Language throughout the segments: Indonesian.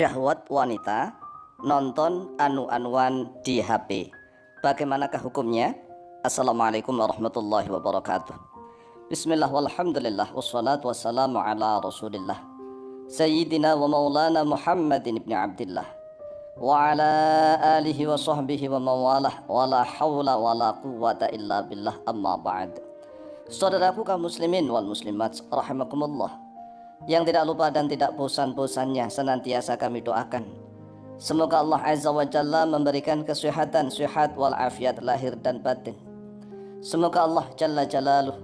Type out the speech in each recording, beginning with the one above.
Syahwat wanita nonton anu-anuan di HP. Bagaimanakah hukumnya? Assalamualaikum warahmatullahi wabarakatuh. Bismillah walhamdulillah wassalatu wassalamu ala rasulillah Sayyidina wa maulana Muhammadin ibn Abdillah wa ala alihi wa sahbihi wa mawalah wa la hawla wa la quwwata illa billah, amma ba'd. Saudaraku kaum muslimin wal muslimat rahimakumullah, yang tidak lupa dan tidak bosan-bosannya senantiasa kami doakan, semoga Allah Azza wa Jalla memberikan kesehatan, sehat wal afiat lahir dan batin. Semoga Allah Jalla Jalaluh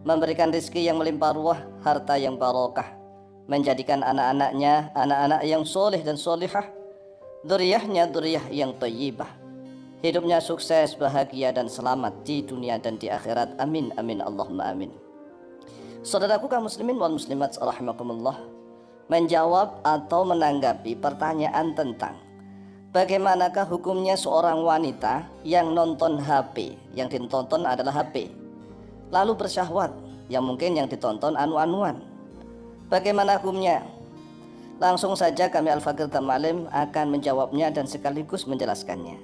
memberikan rezeki yang melimpah ruah, harta yang barokah, menjadikan anak-anaknya anak-anak yang soleh dan solihah, dzurriyyahnya dzurriyyah yang thayyibah, hidupnya sukses, bahagia dan selamat di dunia dan di akhirat. Amin amin Allahumma amin. Saudaraku kaum muslimin wal muslimat rahimakumullah, menjawab atau menanggapi pertanyaan tentang bagaimanakah hukumnya seorang wanita yang nonton HP, yang ditonton adalah HP, lalu bersyahwat, yang mungkin yang ditonton anu-anuan. Bagaimana hukumnya? Langsung saja kami Al-Fakir Tamalim akan menjawabnya dan sekaligus menjelaskannya.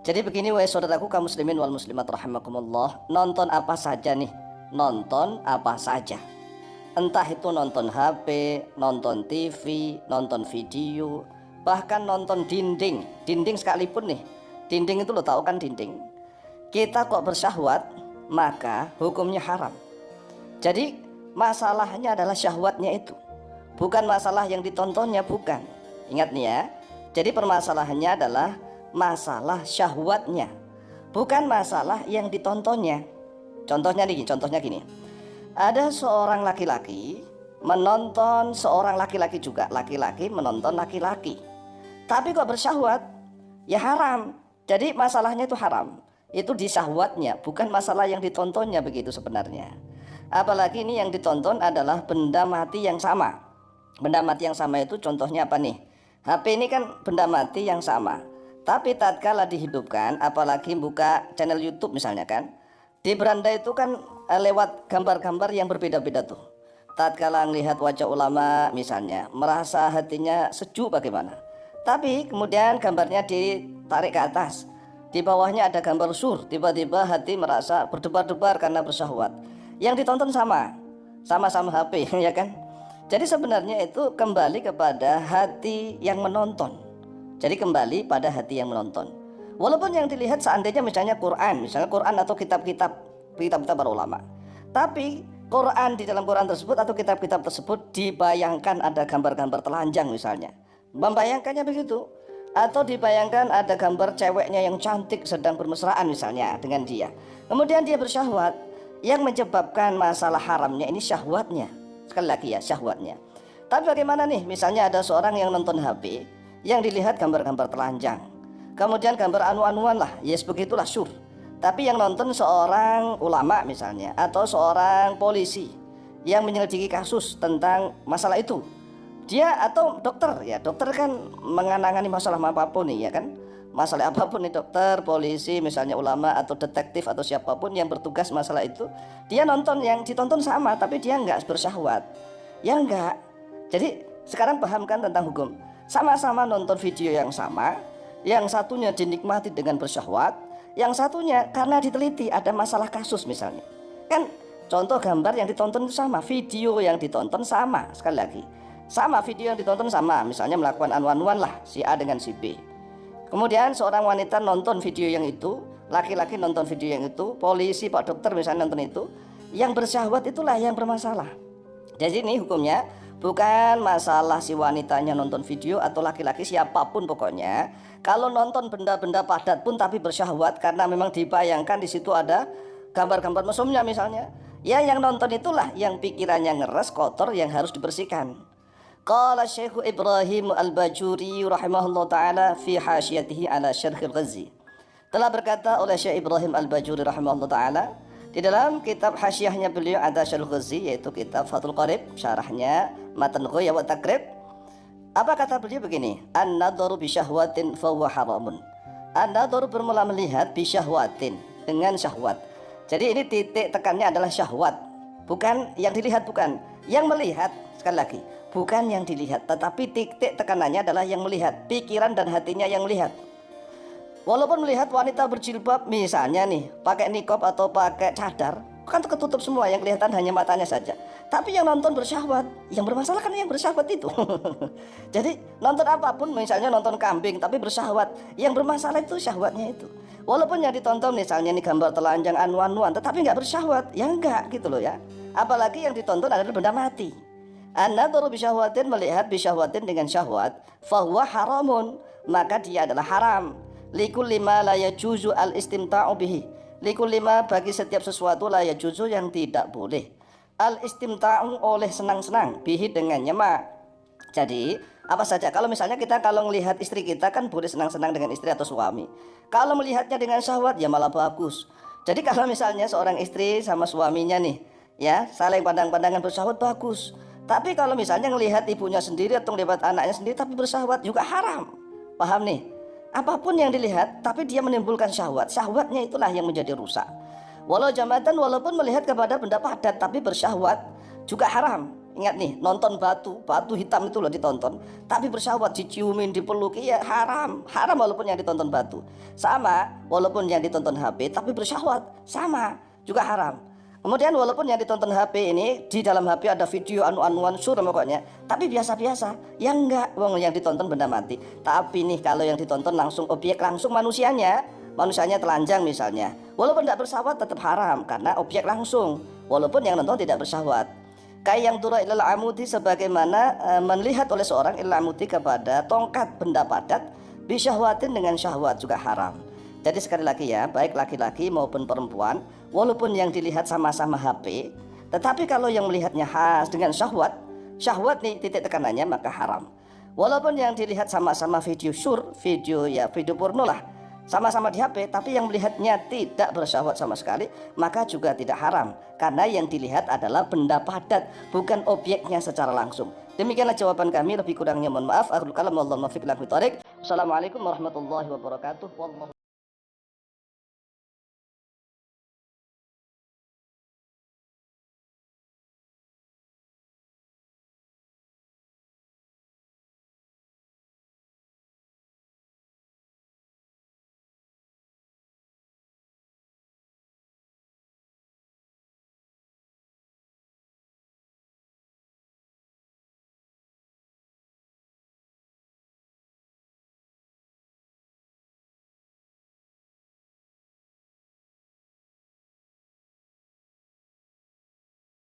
Jadi begini wahai saudaraku kaum muslimin wal muslimat rahimakumullah, nonton apa saja nih? Nonton apa saja, entah itu nonton HP, nonton TV, nonton video, bahkan nonton dinding sekalipun nih. Dinding itu lo tahu kan, dinding. Kita kok bersyahwat, maka hukumnya haram. Jadi masalahnya adalah syahwatnya itu, bukan masalah yang ditontonnya, bukan. Ingat nih ya, jadi permasalahannya adalah masalah syahwatnya, bukan masalah yang ditontonnya. Contohnya gini, ada seorang laki-laki menonton seorang laki-laki juga, laki-laki menonton laki-laki, tapi kok bersyahwat, ya haram. Jadi masalahnya itu haram, itu di syahwatnya, bukan masalah yang ditontonnya begitu sebenarnya. Apalagi ini yang ditonton adalah benda mati yang sama. Benda mati yang sama itu contohnya apa nih? HP ini kan benda mati yang sama, tapi tatkala dihidupkan, apalagi buka channel YouTube misalnya kan, di beranda itu kan lewat gambar-gambar yang berbeda-beda tuh. Tatkala melihat wajah ulama misalnya, merasa hatinya sejuk bagaimana. Tapi kemudian gambarnya ditarik ke atas, di bawahnya ada gambar sur, tiba-tiba hati merasa berdebar-debar karena bersyahwat. Yang ditonton sama-sama HP ya kan. Jadi sebenarnya itu kembali kepada hati yang menonton. Jadi kembali pada hati yang menonton. Walaupun yang dilihat seandainya misalnya Quran atau kitab-kitab para ulama, tapi Quran, di dalam Quran tersebut atau kitab-kitab tersebut dibayangkan ada gambar-gambar telanjang misalnya, membayangkannya begitu, atau dibayangkan ada gambar ceweknya yang cantik sedang bermesraan misalnya dengan dia, kemudian dia bersyahwat. Yang menyebabkan masalah haramnya ini syahwatnya, sekali lagi ya, syahwatnya. Tapi bagaimana nih, misalnya ada seorang yang nonton HP, yang dilihat gambar-gambar telanjang, kemudian gambar anu-anuan lah, yes begitulah syur. Tapi yang nonton seorang ulama misalnya, atau seorang polisi yang menyelidiki kasus tentang masalah itu, dia atau dokter, ya dokter kan menangani masalah apapun nih ya kan, masalah apapun nih, dokter, polisi misalnya, ulama atau detektif atau siapapun yang bertugas masalah itu, dia nonton, yang ditonton sama, tapi dia nggak bersyahwat, ya enggak. Jadi sekarang pahamkan tentang hukum, sama-sama nonton video yang sama, yang satunya dinikmati dengan bersyahwat, yang satunya karena diteliti ada masalah kasus misalnya. Kan contoh gambar yang ditonton itu sama, video yang ditonton sama, sekali lagi sama, video yang ditonton sama, misalnya melakukan anu-anuan lah si A dengan si B. Kemudian seorang wanita nonton video yang itu, laki-laki nonton video yang itu, polisi, pak dokter misalnya nonton itu, yang bersyahwat itulah yang bermasalah. Jadi ini hukumnya bukan masalah si wanitanya nonton video atau laki-laki siapapun pokoknya. Kalau nonton benda-benda padat pun tapi bersyahwat karena memang dibayangkan di situ ada gambar-gambar mesumnya misalnya, ya yang nonton itulah yang pikirannya ngeres, kotor, yang harus dibersihkan. Qala Syekh Ibrahim Al-Bajuri rahimahullah ta'ala fi hasyatihi ala Syarh Al-Ghazi. Telah berkata oleh Syekh Ibrahim Al-Bajuri rahimahullah ta'ala di dalam kitab hasyahnya beliau ada Syarh Al-Ghazi, yaitu kitab Fathul Qarib, syarahnya Matan Ghaya wa Takrib. Apa kata beliau begini, an-nadharu bi syahwatin fa huwa haramun. An-nadharu bermula melihat bi syahwatin, dengan syahwat. Jadi ini titik tekannya adalah syahwat, bukan yang dilihat, bukan yang melihat. Sekali lagi, bukan yang dilihat, tetapi titik tekanannya adalah yang melihat, pikiran dan hatinya yang melihat. Walaupun melihat wanita berjilbab misalnya nih, pakai niqab atau pakai cadar, kan tertutup semua, yang kelihatan hanya matanya saja. Tapi yang nonton bersyahwat, yang bermasalah kan yang bersyahwat itu. Jadi nonton apapun, misalnya nonton kambing tapi bersyahwat, yang bermasalah itu syahwatnya itu. Walaupun yang ditonton misalnya nih gambar telanjang anu-anuan, tetapi nggak bersyahwat, ya enggak gitu loh ya. Apalagi yang ditonton adalah benda mati. An-nadharu bisyahwatin, melihat bisyahwatin dengan syahwat, fahuwa haramun, maka dia adalah haram. Likulli ma la yajuzu al-istimta'u bihi, likulli ma, bagi setiap sesuatu, la yajuzu, yang tidak boleh, al-istimta'u, oleh senang-senang, bihi, dengannya ma. Jadi apa saja, kalau misalnya kita kalau melihat istri kita kan boleh senang-senang dengan istri atau suami. Kalau melihatnya dengan syahwat ya malah bagus. Jadi kalau misalnya seorang istri sama suaminya nih ya saling pandang-pandangan bersyahwat, bagus. Tapi kalau misalnya melihat ibunya sendiri atau melihat anaknya sendiri tapi bersyahwat, juga haram. Paham nih? Apapun yang dilihat tapi dia menimbulkan syahwat, syahwatnya itulah yang menjadi rusak. Walau jamatan, walaupun melihat kepada benda padat tapi bersyahwat, juga haram. Ingat nih, nonton batu hitam itu loh ditonton, tapi bersyahwat, diciumin, dipeluki, ya haram. Haram walaupun yang ditonton batu. Sama, walaupun yang ditonton HP tapi bersyahwat, sama, juga haram. Kemudian walaupun yang ditonton HP ini, di dalam HP ada video anu-anuan suram pokoknya, tapi biasa-biasa, yang enggak, wong yang ditonton benda mati. Tapi nih kalau yang ditonton langsung objek, langsung manusianya telanjang misalnya, walaupun tidak bersyahwat tetap haram karena objek langsung, walaupun yang nonton tidak bersyahwat. Kayak yang dura ilal amudi, sebagaimana melihat oleh seorang ilal amudi kepada tongkat benda padat, bisyahwatin, dengan syahwat, juga haram. Jadi sekali lagi ya, baik laki-laki maupun perempuan, walaupun yang dilihat sama-sama HP, tetapi kalau yang melihatnya khas dengan syahwat, syahwat nih titik tekanannya, maka haram. Walaupun yang dilihat sama-sama video video porno lah, sama-sama di HP, tapi yang melihatnya tidak bersyahwat sama sekali, maka juga tidak haram, karena yang dilihat adalah benda padat, bukan objeknya secara langsung. Demikianlah jawaban kami, lebih kurangnya mohon maaf. Akhirul kalam, wallahu muwaffiq ila aqwamit thoriq. Assalamualaikum warahmatullahi wabarakatuh.